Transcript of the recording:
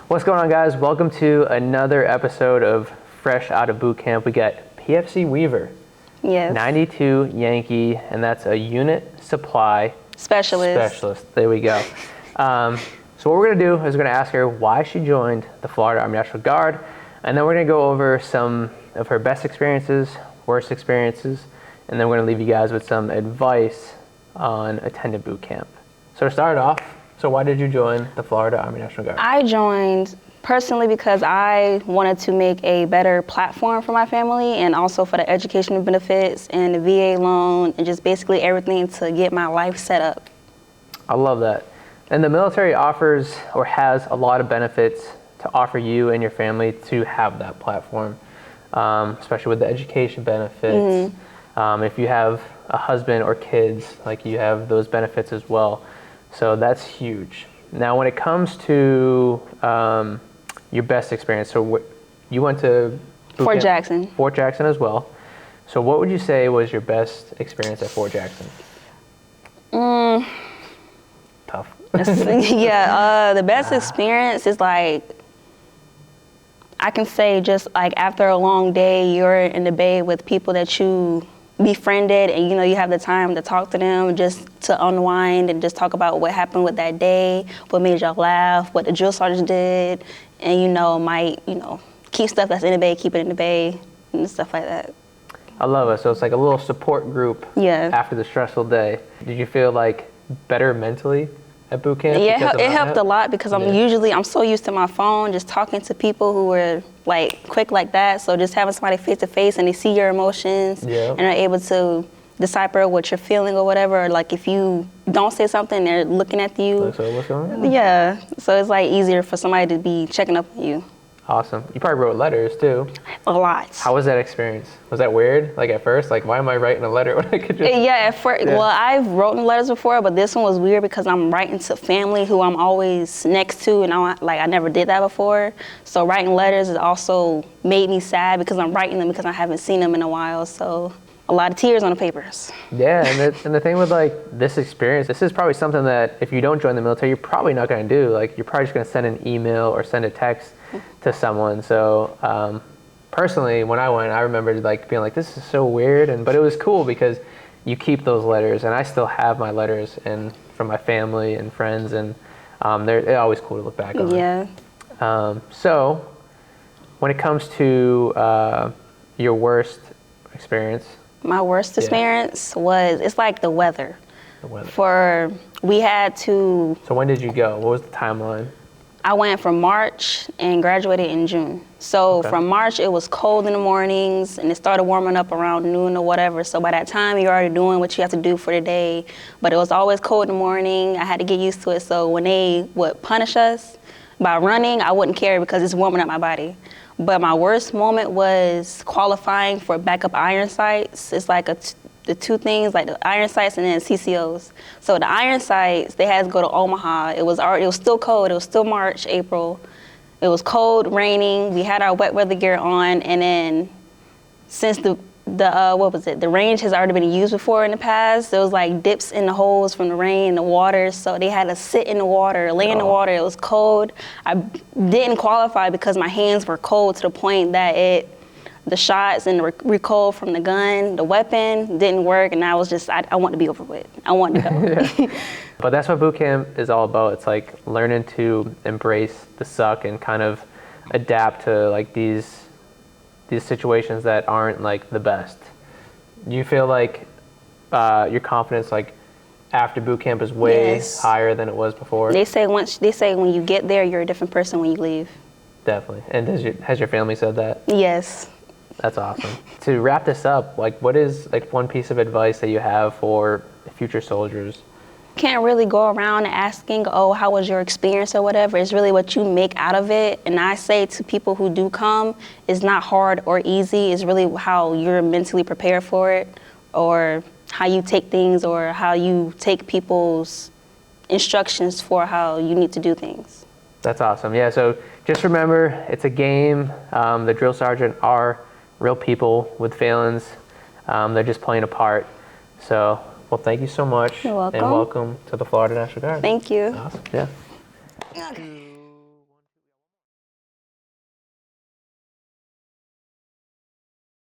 What's going on, guys? Welcome to another episode of Fresh Out of Boot Camp. We got PFC WEIVER, yes, 92 Yankee, and that's a unit supply specialist. There we go. So what we're going to do is we're going to ask her why she joined the Florida Army National Guard, and then we're going to go over some of her best experiences, worst experiences, and then we're going to leave you guys with some advice on attending boot camp. So to start off, so why did you join the Florida Army National Guard? I joined personally because I wanted to make a better platform for my family and also for the educational benefits and the VA loan and just basically everything to get my life set up. I love that. And the military offers or has a lot of benefits to offer you and your family to have that platform, especially with the education benefits. Mm-hmm. If you have a husband or kids, like you have those benefits as well. So that's huge. Now, when it comes to your best experience, so you went to Fort Jackson. Fort Jackson as well. So what would you say was your best experience at Fort Jackson? Tough. Yeah, the best experience is like, I can say just like after a long day, you're in the bay with people that you befriended and you have the time to talk to them just to unwind and just talk about what happened with that day, what made y'all laugh, what the drill sergeant did, and might keep stuff that's in the bay, keep it in the bay and stuff like that. I love it. So it's like a little support group after the stressful day. Did you feel like better mentally at boot camp? Yeah, it helped a lot because I'm so used to my phone, just talking to people who were like quick like that. So just having somebody face to face and they see your emotions and are able to decipher what you're feeling or whatever. Or like if you don't say something, they're looking at you. So what's going on? Yeah, so it's like easier for somebody to be checking up on you. Awesome. You probably wrote letters too. A lot. How was that experience? Was that weird? Like at first, like why am I writing a letter when I could just? Yeah, at first. Well, I've written letters before, but this one was weird because I'm writing to family who I'm always next to, and I never did that before. So writing letters has also made me sad because I'm writing them because I haven't seen them in a while. So a lot of tears on the papers. Yeah, and the thing with like this experience, this is probably something that if you don't join the military, you're probably not going to do. Like you're probably just going to send an email or send a text to someone. So personally, when I went, I remember like being like, this is so weird, but it was cool because you keep those letters, and I still have my letters and from my family and friends, and they're always cool to look back on. Yeah. So when it comes to your worst experience. My worst experience was, it's like the weather. The weather. We had to. So when did you go? What was the timeline? I went from March and graduated in June. So from March, it was cold in the mornings and it started warming up around noon or whatever. So by that time, you're already doing what you have to do for the day. But it was always cold in the morning. I had to get used to it. So when they would punish us by running, I wouldn't care because it's warming up my body. But my worst moment was qualifying for backup iron sights. It's like the two things, like the iron sights and then CCOs. So the iron sights, they had to go to Omaha. It was still cold. It was still March, April. It was cold, raining. We had our wet weather gear on, and then since the range has already been used before in the past, there was like dips in the holes from the rain and the water, so they had to sit in the water, lay in the water. It was cold. I didn't qualify because my hands were cold to the point that the shots and the recoil from the gun, the weapon didn't work, and I was just, I wanted to be over with. I wanted to go. But that's what boot camp is all about. It's like learning to embrace the suck and kind of adapt to like these situations that aren't like the best. Do you feel like your confidence like after boot camp is way higher than it was before? They say when you get there, you're a different person when you leave. Definitely. And has your family said that? Yes. That's awesome. To wrap this up, like what is like one piece of advice that you have for future soldiers? Can't really go around asking, oh, how was your experience or whatever. It's really what you make out of it. And I say to people who do come, it's not hard or easy. It's really how you're mentally prepared for it, or how you take things, or how you take people's instructions for how you need to do things. That's awesome. Yeah, so just remember, it's a game. The drill sergeant are real people with feelings. They're just playing a part. So, well, thank you so much. You're welcome. And welcome to the Florida National Guard. Thank you. Awesome. Yeah. Okay.